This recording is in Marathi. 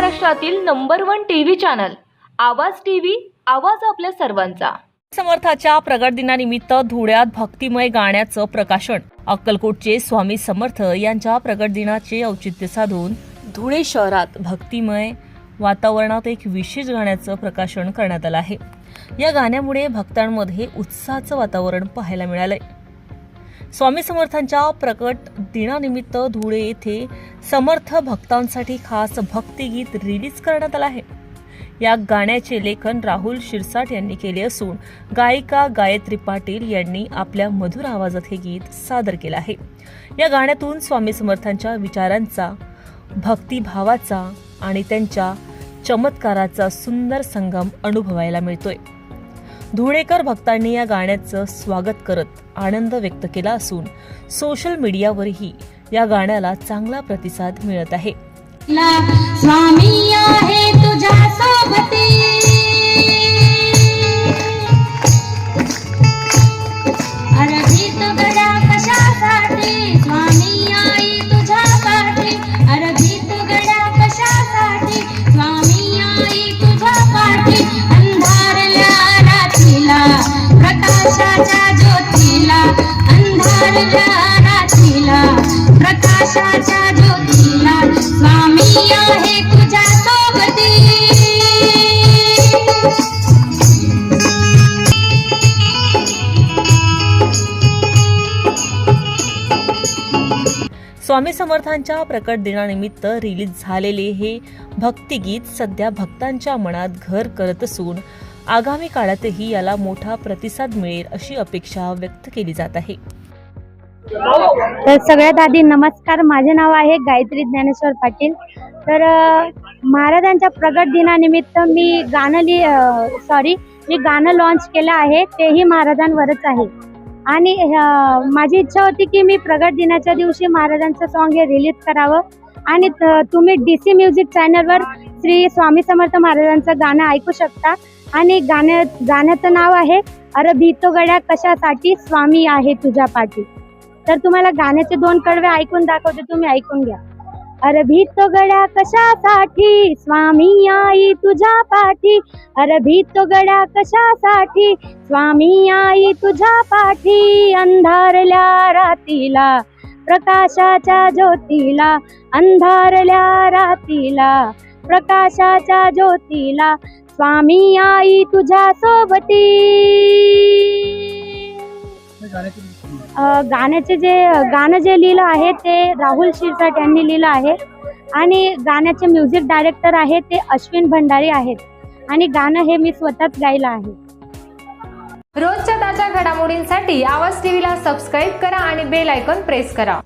महाराष्ट्रातील नंबर 1 टीव्ही चॅनल आवाज टीव्ही, आवाज आपल्या सर्वांचा। समर्थाच्या प्रगट दिनानिमित्त धुळ्यात भक्तिमय गाण्याचं प्रकाशन। अक्कलकोटचे स्वामी समर्थ यांच्या प्रगट दिनाचे औचित्य साधून धुळे शहरात भक्तिमय वातावरणात एक विशेष गाण्याचं प्रकाशन करण्यात आलं आहे। या गाण्यामुळे भक्तांमध्ये उत्साहाचं वातावरण पाहायला मिळालंय। स्वामी समर्थांच्या प्रकट दिनानिमित्त धुळे येथे समर्थ भक्तांसाठी खास भक्तिगीत रिलीज करण्यात आलं आहे। या गाण्याचे लेखन राहुल शिरसाट यांनी केले असून गायिका गायत्री पाटील यांनी आपल्या मधुर आवाजात हे गीत सादर केलं आहे। या गाण्यातून स्वामी समर्थांच्या विचारांचा, भक्तिभावाचा आणि त्यांच्या चमत्काराचा सुंदर संगम अनुभवायला मिळतोय। धुळेकर भक्तांनी या गाण्याचं स्वागत करत आनंद व्यक्त केला असून सोशल मीडियावरही या गाण्याला चांगला प्रतिसाद मिळत आहे। स्वामी आहे तुझ्या सोबती, अरभीत गड्या कशासाठी, स्वामी आई तुझ्या पाठी, अरभीत गड्या कशासाठी, स्वामी आई तुझ्या पाठी, अंधारल्या रात्रीला प्रकाशाच्या ज्योतीला, अंधारल्या रात्रीला प्रकाशाच्या ज्योतीला, स्वामी आहे तुझ्या सोबती। स्वामी समर्थांच्या प्रकट दिनानिमित्त रिलीज झालेले हे भक्तिगीत सध्या भक्तांच्या मनात घर करत असून आगामी काळातही याला मोठा प्रतिसाद मिळेल अशी अपेक्षा व्यक्त केली जात आहे। तर सगळ्यात आधी नमस्कार, माझे नाव आहे गायत्री ज्ञानेश्वर पाटील। तर महाराजांच्या प्रगट दिनानिमित्त मी गाणं लॉन्च केलं आहे, तेही महाराजांवरच आहे। आणि माझी इच्छा होती की मी प्रगट दिनाच्या दिवशी महाराजांचं सॉन्ग हे रिलीज करावं आणि तुम्ही DC म्युझिक चॅनलवर श्री स्वामी समर्थ महाराजांचं गाणं ऐकू शकता। आणि गाण्याचं नाव आहे अरभीतो गड्या कशासाठी, स्वामी आहे तुझ्या पाठी। तर तुम्हाला गाण्याचे 2 कडवे ऐकून दाखवते, तुम्ही ऐकून घ्या। अरभीतो गड्या कशासाठी, स्वामी आई तुझ्या पाठी, अरभीतो गड्या कशासाठी, स्वामी आई तुझ्या पाठी, अंधारल्या रातीला प्रकाशाच्या ज्योतीला, अंधारल्या रातीला प्रकाशाच्या ज्योतीला, स्वामी आई तुझ्या सोबती। गाणं जे लिहिलं आहे ते राहुल शिरसाट यांनी लिहिलं आहे आणि गाण्याचे म्युझिक डायरेक्टर आहे ते अश्विन भंडारी आहेत आणि गाणं हे मी स्वतःच गायलं आहे। रोजच्या ताज्या घडामोडींसाठी आवाज टीव्हीला सबस्क्राईब करा आणि बेल आयकॉन प्रेस करा।